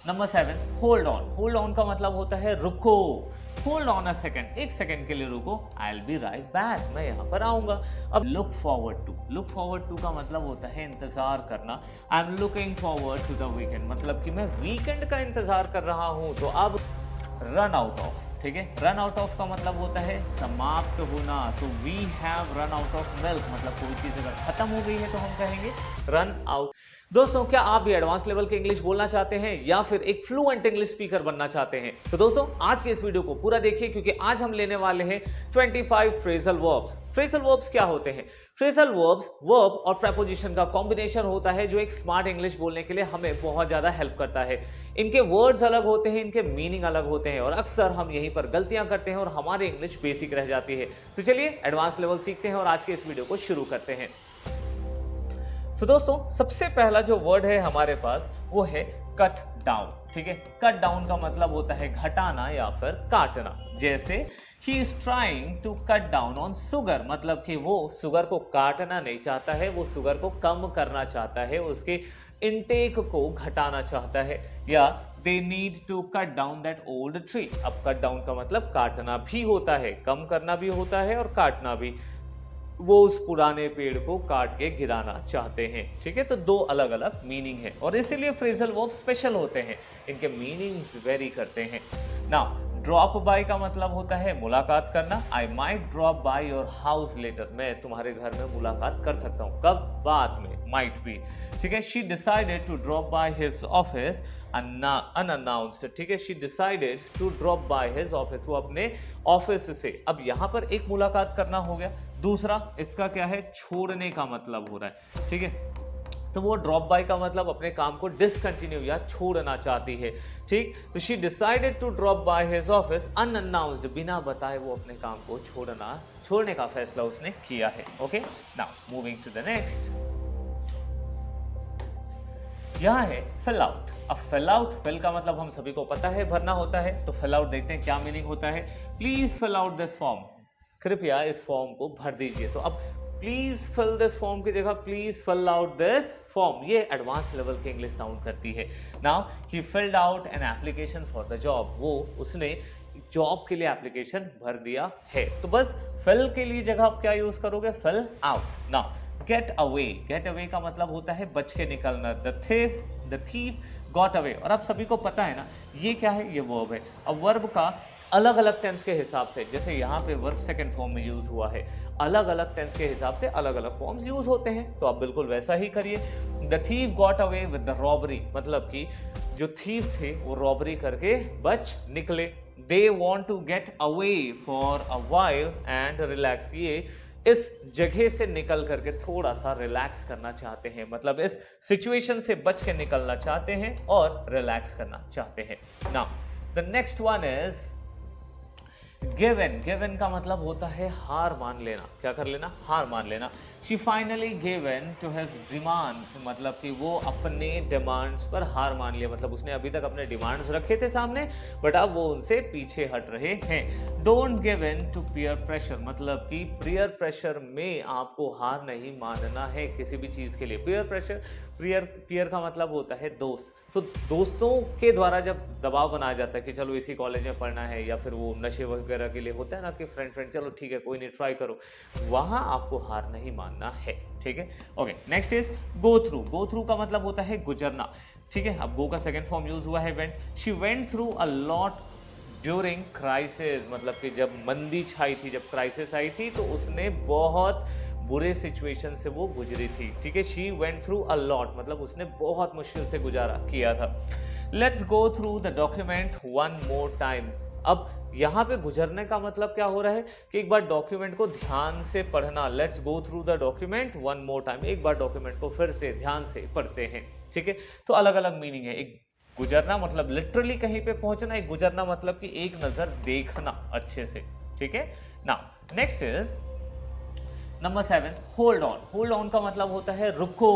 Number 7, hold on. Hold on का मतलब होता है रुको। होल्ड ऑन अ सेकेंड, एक सेकेंड के लिए रुको। I will be right back, मैं यहाँ पर आऊंगा। अब look forward to. Look forward to का मतलब होता है इंतजार करना। I am looking forward to the weekend, मतलब कि मैं वीकेंड का इंतजार कर रहा हूँ। तो अब रन आउट ऑफ, ठीक है। रन आउट ऑफ का मतलब होता है समाप्त होना। तो we have run out of milk, मतलब कोई चीज अगर खत्म हो गई है तो हम कहेंगे रन आउट। दोस्तों, क्या आप भी एडवांस लेवल के इंग्लिश बोलना चाहते हैं या फिर एक फ्लुएंट इंग्लिश स्पीकर बनना चाहते हैं? तो दोस्तों, आज के इस वीडियो को पूरा देखिए, क्योंकि आज हम लेने वाले हैं 25 फ्रेजल वर्ब्स। फ्रेजल वर्ब्स क्या होते हैं? फ्रेजल वर्ब्स वर्ब और प्रेपोजिशन का कॉम्बिनेशन होता है, जो एक स्मार्ट इंग्लिश बोलने के लिए हमें बहुत ज्यादा हेल्प करता है। इनके वर्ड्स अलग होते हैं, इनके मीनिंग अलग होते हैं, और अक्सर हम यहीं पर गलतियां करते हैं और हमारी इंग्लिश बेसिक रह जाती है। तो चलिए एडवांस लेवल सीखते हैं और आज के इस वीडियो को शुरू करते हैं। तो दोस्तों, सबसे पहला जो वर्ड है हमारे पास वो है कट डाउन, ठीक है। कट डाउन का मतलब होता है घटाना या फिर काटना। जैसे he is trying to cut down on sugar, मतलब कि वो शुगर को काटना नहीं चाहता है, वो शुगर को कम करना चाहता है, उसके इनटेक को घटाना चाहता है। या they need to cut down that old tree. अब कट डाउन का मतलब काटना भी होता है, कम करना भी होता है और काटना भी। वो उस पुराने पेड़ को काट के गिराना चाहते हैं, ठीक है। तो दो अलग अलग मीनिंग है और इसीलिए फ्रेजल वर्ब स्पेशल होते हैं, इनके मीनिंग्स वेरी करते हैं। नाउ ड्रॉप बाय का मतलब होता है मुलाकात करना। I might drop by your house later, मैं तुम्हारे घर में मुलाकात कर सकता हूँ। कब? बाद में, माइट बी, ठीक है। She decided to drop by his office unannounced, ठीक है। She decided to drop by his office, वो अपने ऑफिस से। अब यहाँ पर एक मुलाकात करना हो गया। दूसरा इसका क्या है? छोड़ने का मतलब हो रहा है, ठीक है। तो वो ड्रॉप बाय का मतलब अपने काम को डिसकंटिन्यू या छोड़ना चाहती है, ठीक। तो she decided to drop by his office unannounced, बिना बताए वो अपने काम को छोड़ने का फैसला उसने किया है। Okay, now moving to the next. यह है फिल आउट। अब फिल आउट, फिल का मतलब हम सभी को पता है भरना होता है। तो फिल आउट देखते हैं क्या मीनिंग होता है। Please fill out this form, कृपया इस फॉर्म को भर दीजिए। तो अब प्लीज फिल दिस फॉर्म की जगह please fill out this form, ये एडवांस लेवल की इंग्लिश साउंड करती है। Now he filled out an application for the job, वो उसने जॉब के लिए एप्लीकेशन भर दिया है। तो बस फिल के लिए जगह आप क्या यूज करोगे? Fill out. Now get away, get away का मतलब होता है बच के निकलना। द थीफ गॉट अवे, और आप सभी को पता है ना ये क्या है? ये वर्ब है। अब वर्ब का अलग अलग टेंस के हिसाब से, जैसे यहाँ पे वर्ब सेकंड फॉर्म में यूज हुआ है, अलग अलग टेंस के हिसाब से अलग अलग फॉर्म्स यूज होते हैं। तो आप बिल्कुल वैसा ही करिए। The thief got away with the robbery, मतलब कि जो थीफ थे वो रॉबरी करके बच निकले। They want to get away for a while and relax, ये इस जगह से निकल करके थोड़ा सा रिलैक्स करना चाहते हैं, मतलब इस सिचुएशन से बच के निकलना चाहते हैं और रिलैक्स करना चाहते हैं। Now the next one is given. Given का मतलब होता है हार मान लेना। क्या कर लेना? हार मान लेना। She finally given to his demands, मतलब कि वो अपने डिमांड्स पर हार मान लिया, मतलब उसने अभी तक अपने डिमांड्स रखे थे सामने, बट अब वो उनसे पीछे हट रहे हैं। Don't give in to peer pressure, मतलब कि पीयर प्रेशर में आपको हार नहीं मानना है किसी भी चीज के लिए। पीयर प्रेशर, पीयर का मतलब होता है दोस्त। सो दोस्तों के द्वारा जब दबाव बनाया जाता है कि चलो इसी कॉलेज में पढ़ना है, या फिर वो नशे वगैरह के लिए होता है ना कि फ्रेंड चलो ठीक है कोई नहीं ट्राई करो, वहां आपको हार नहीं मानना है, ठीक है। Okay, next is go through. Go through का मतलब होता है गुजरना, ठीक है। अब गो का सेकंड फॉर्म यूज हुआ है went. She went through a lot during crisis, मतलब कि जब मंदी छाई थी, जब क्राइसिस आई थी, तो उसने बहुत बुरे सिचुएशन से वो गुजरी थी, ठीक है। She went through a lot, मतलब उसने बहुत मुश्किल से गुजारा किया था। Let's go through the document one more time. अब यहाँ पे गुजरने का मतलब क्या हो रहा है कि एक बार डॉक्यूमेंट को ध्यान से पढ़ना। Let's go through the document one more time, एक बार डॉक्यूमेंट को फिर से ध्यान से पढ़ते हैं, ठीक है। तो अलग अलग मीनिंग है। एक गुजरना मतलब लिटरली कहीं पे पहुंचना, एक गुजरना मतलब कि एक नजर देखना अच्छे से, ठीक है। Now next is number 7, hold on. Hold on का मतलब होता है रुको।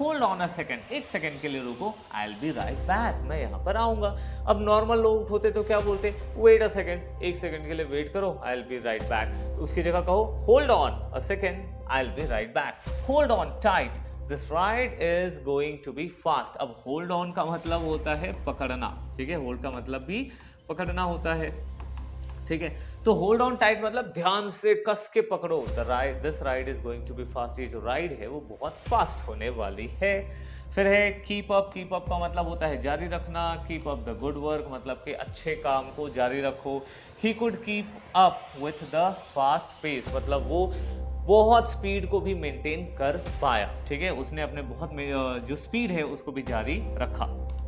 होल्ड ऑन अ सेकेंड, एक सेकेंड के लिए रुको। I will be right back, मैं यहाँ पर आऊंगा। अब नॉर्मल लोग होते तो क्या बोलते? वेट अ सेकेंड, एक सेकेंड के लिए वेट करो, I will be right back. उसकी जगह कहो hold on a second, I will be right back. Hold on tight, this ride is going to be fast. अब होल्ड ऑन का मतलब होता है पकड़ना, ठीक है, होल्ड का मतलब भी पकड़ना होता है, ठीक है। तो होल्ड ऑन टाइट मतलब ध्यान से कस के पकड़ो। This ride is going to be fast, ये जो राइड है वो बहुत फास्ट होने वाली है। फिर है कीप अप। कीप अप का मतलब होता है जारी रखना। Keep up the good work मतलब कि अच्छे काम को जारी रखो। He could keep up with the fast pace मतलब वो बहुत स्पीड को भी मेंटेन कर पाया, ठीक है, उसने अपने बहुत जो स्पीड है उसको भी जारी रखा।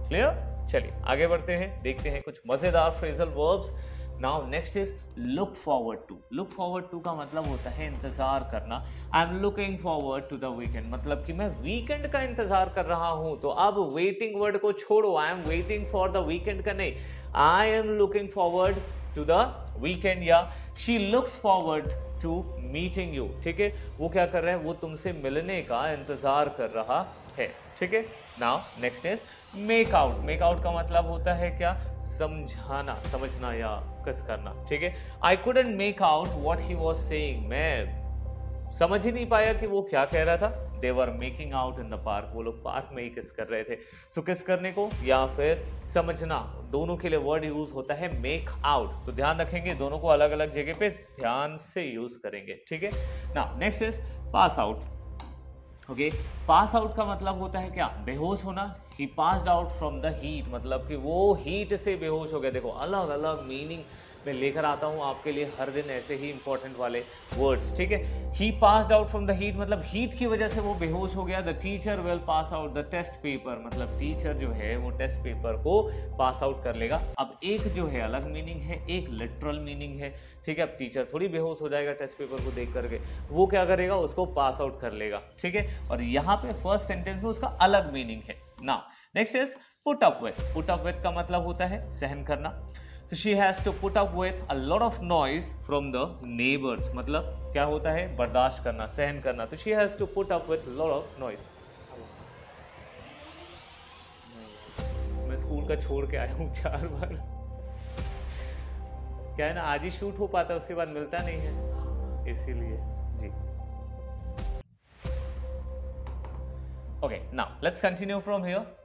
क्लियर? चलिए आगे बढ़ते हैं, देखते हैं कुछ मजेदार phrasal verbs. Now next is look forward to. Look forward to का मतलब होता है इंतजार करना। I am looking forward to the weekend मतलब कि मैं वीकेंड का इंतजार कर रहा हूं। तो अब वेटिंग वर्ड को छोड़ो, I am waiting for the weekend का नहीं, I am looking forward to the weekend या she looks forward to meeting you, ठीक है, वो क्या कर रहा है, वो तुमसे मिलने का इंतजार कर रहा है, ठीक है। Now next is make out. Make out का मतलब होता है क्या, समझाना, समझना या कस करना, ठीक है। I couldn't make out what he was saying, मैं समझ ही नहीं पाया कि वो क्या कह रहा था। They were making out in the park, वो लोग पार्क में ही किस कर रहे थे। सो किस करने को या फिर समझना, दोनों के लिए वर्ड यूज होता है मेक आउट। तो ध्यान रखेंगे दोनों को अलग अलग जगह पे ध्यान से यूज करेंगे, ठीक है। Now next is pass out. Okay, pass out का मतलब होता है क्या, बेहोश होना। He passed out from the heat मतलब कि वो हीट से बेहोश हो गया। देखो अलग अलग मीनिंग मैं लेकर आता हूँ आपके लिए हर दिन ऐसे ही इंपॉर्टेंट वाले वर्ड्स, ठीक है। He passed out from the heat मतलब हीट की वजह से वो बेहोश हो गया। The teacher will pass out the test paper मतलब टीचर जो है वो टेस्ट पेपर को पास आउट कर लेगा। अब एक जो है अलग मीनिंग है, एक लिटरल मीनिंग है, ठीक है। अब टीचर थोड़ी बेहोश हो जाएगा टेस्ट पेपर को देख करके, वो क्या करेगा, उसको पास आउट कर लेगा, ठीक है। और यहाँ पे फर्स्ट सेंटेंस में उसका अलग मीनिंग है। Now next is put up with. Put up with का मतलब होता है सहन करना। तो she has to put up with a lot of noise from the neighbours मतलब क्या होता है, बर्दाश्त करना, सहन करना। तो she has to put up with lot of noise. मैं स्कूल का छोड़ के आया हूँ 4 बार, क्या है ना, आज ही शूट हो पाता है, उसके बाद मिलता नहीं है, इसीलिए जी। Okay, now let's continue from here.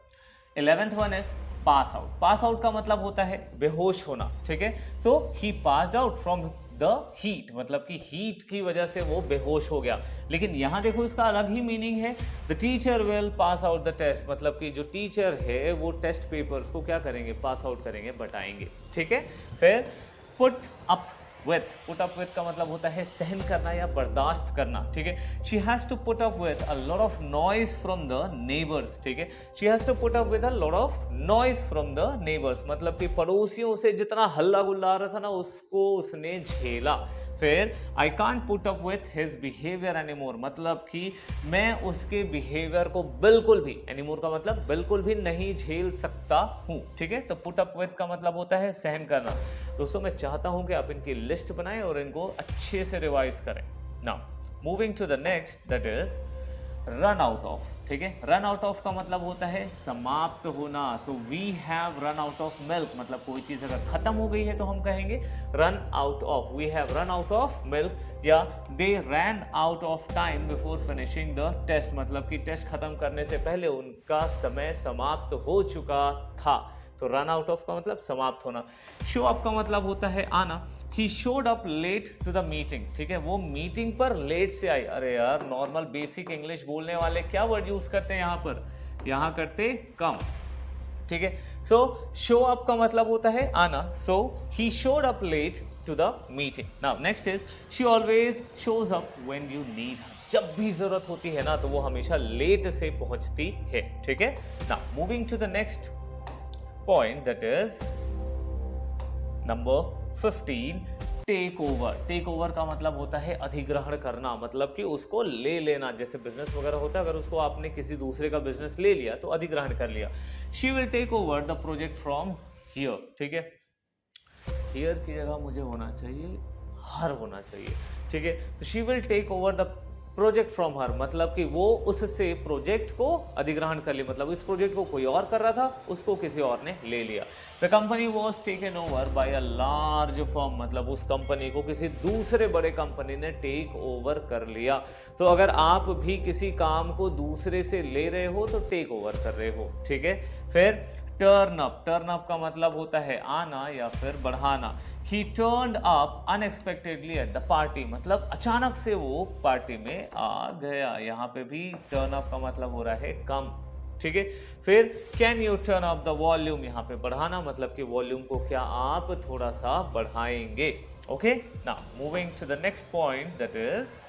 11th one is pass out. Pass out का मतलब होता है बेहोश होना, ठीक है। तो he passed out from the heat मतलब कि हीट की वजह से वो बेहोश हो गया। लेकिन यहां देखो इसका अलग ही मीनिंग है। The teacher will pass out the test मतलब कि जो टीचर है वो टेस्ट पेपर्स को क्या करेंगे, पास आउट करेंगे, बताएंगे, ठीक है। फिर put up with. Put up with का मतलब होता है सहन करना या बर्दाश्त करना, ठीक है। She has to put up with a lot of noise from the neighbours, ठीक है। She has to put up with a lot of noise from the neighbours मतलब कि पड़ोसियों से जितना हल्ला गुल्ला आ रहा था ना उसको उसने झेला। फिर I can't put up with his behaviour anymore मतलब कि मैं उसके बिहेवियर को बिल्कुल भी, एनीमोर का मतलब बिल्कुल भी नहीं झेल सकता हूं, ठीक है। तो पुट अप विथ का मतलब होता है सहन करना। दोस्तों मैं चाहता हूं कि आप इनकी लिस्ट बनाएं और इनको अच्छे से रिवाइज करें। Now moving to the next that is run out of, ठीक है। रन आउट ऑफ का मतलब होता है समाप्त होना। So we have run out of milk मतलब कोई चीज अगर खत्म हो गई है तो हम कहेंगे run out of. We have run out of milk या they ran out of time before finishing the test मतलब कि टेस्ट खत्म करने से पहले उनका समय समाप्त हो चुका था। तो रन आउट ऑफ का मतलब समाप्त होना। शो अप का मतलब होता है आना। He showed up late to the meeting, ठीक है, वो मीटिंग पर लेट से आई। अरे यार नॉर्मल बेसिक इंग्लिश बोलने वाले क्या वर्ड यूज करते हैं यहाँ पर, यहाँ करते कम, ठीक है। सो शो अप का मतलब होता है आना। So he showed up late to the meeting. Now next is she always shows up when you need her. जब भी जरूरत होती है ना तो वो हमेशा लेट से पहुंचती है, ठीक है। Now moving to the next point that is number 15 take over. Take over का मतलब होता है अधिग्रहण करना मतलब कि उसको ले लेना। जैसे बिजनेस वगैरह होता है, अगर उसको आपने किसी दूसरे का बिजनेस ले लिया तो अधिग्रहण कर लिया। She will take over the project from here, ठीक है। हियर की जगह मुझे होना चाहिए हर होना चाहिए, ठीक है। तो she will take over the project from her, मतलब कि वो उससे प्रोजेक्ट को अधिग्रहण कर लिया, मतलब इस प्रोजेक्ट को कोई और कर रहा था, उसको किसी और ने ले लिया। The company was taken over by a large firm, मतलब उस कंपनी को किसी दूसरे बड़े कंपनी ने टेक ओवर कर लिया। तो अगर आप भी किसी काम को दूसरे से ले रहे हो तो टेक ओवर कर रहे हो, ठीक है। फिर टर्न अप, टर्न अप का मतलब होता है आना या फिर बढ़ाना। He turned up unexpectedly at the party, मतलब अचानक से वो पार्टी में आ गया। यहाँ पे भी टर्न अप का मतलब हो रहा है कम, ठीक है। फिर can U turn up the volume, यहाँ पे बढ़ाना, मतलब कि वॉल्यूम को क्या आप थोड़ा सा बढ़ाएंगे। Okay, now moving to the next point, that is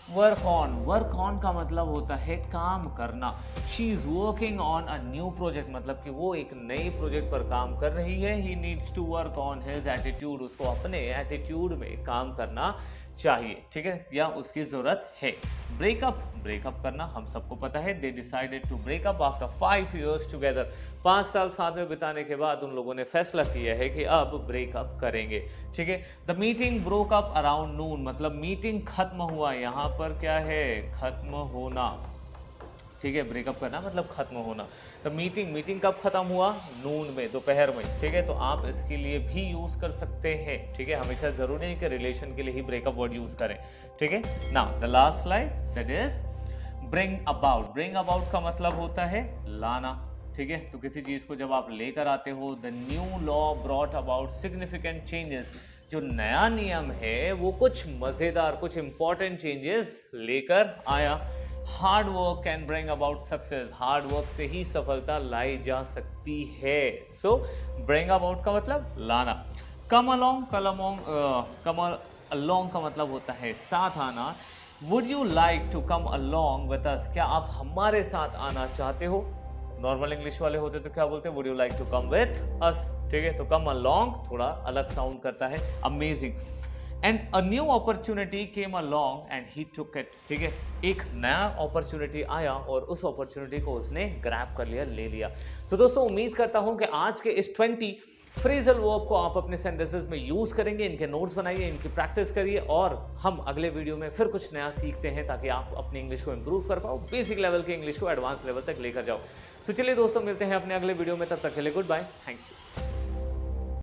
work on. Work on का मतलब होता है काम करना। She is working on a new project, मतलब कि वो एक नई प्रोजेक्ट पर काम कर रही है। He needs to work on his attitude, उसको अपने एटीट्यूड में काम करना चाहिए, ठीक है, या उसकी जरूरत है। ब्रेकअप, ब्रेकअप करना हम सबको पता है। They decided to break up after 5 years together, 5 साल साथ में बिताने के बाद उन लोगों ने फैसला किया है कि अब ब्रेकअप करेंगे, ठीक है। The meeting broke up around noon, मतलब मीटिंग खत्म हुआ, यहाँ पर क्या है, खत्म होना, ठीक है। ब्रेकअप करना मतलब खत्म होना। तो मीटिंग कब खत्म हुआ, नून में, दोपहर में, ठीक है। तो आप इसके लिए भी यूज कर सकते हैं, ठीक है। हमेशा जरूरी नहीं कि रिलेशन के लिए ही ब्रेकअप वर्ड यूज करें, ठीक है। Now the last slide, that is bring about. Bring about का मतलब होता है लाना, ठीक है। तो किसी चीज को जब आप लेकर आते हो, the new law brought about significant changes, जो नया नियम है वो कुछ मजेदार, कुछ इंपॉर्टेंट चेंजेस लेकर आया। Hard work can bring about success, hard work से ही सफलता लाई जा सकती है। सो ब्रिंग अबाउट का मतलब लाना। कम अलोंग, कम अलोंग का मतलब होता है साथ आना। Would you like to come along with us, क्या आप हमारे साथ आना चाहते हो। नॉर्मल इंग्लिश वाले होते तो क्या बोलते हैं, would you like to come with us, ठीक है। तो कम अलोंग थोड़ा अलग साउंड करता है, amazing. And a new opportunity came along and he took it, ठीक है। एक नया अपॉर्चुनिटी आया और उस अपॉर्चुनिटी को उसने ग्रैब कर लिया, ले लिया। तो दोस्तों उम्मीद करता हूं कि आज के इस 20 फ्रेजल वर्ब को आप अपने सेंटेंसेस में यूज करेंगे। इनके नोट्स बनाइए, इनकी प्रैक्टिस करिए, और हम अगले वीडियो में फिर कुछ नया सीखते हैं ताकि आप अपनी इंग्लिश को इंप्रूव कर पाओ, बेसिक लेवल की इंग्लिश को एडवांस लेवल तक लेकर जाओ। तो चलिए दोस्तों, मिलते हैं अपने अगले वीडियो में, तब तक के लिए गुड बाय, थैंक यू।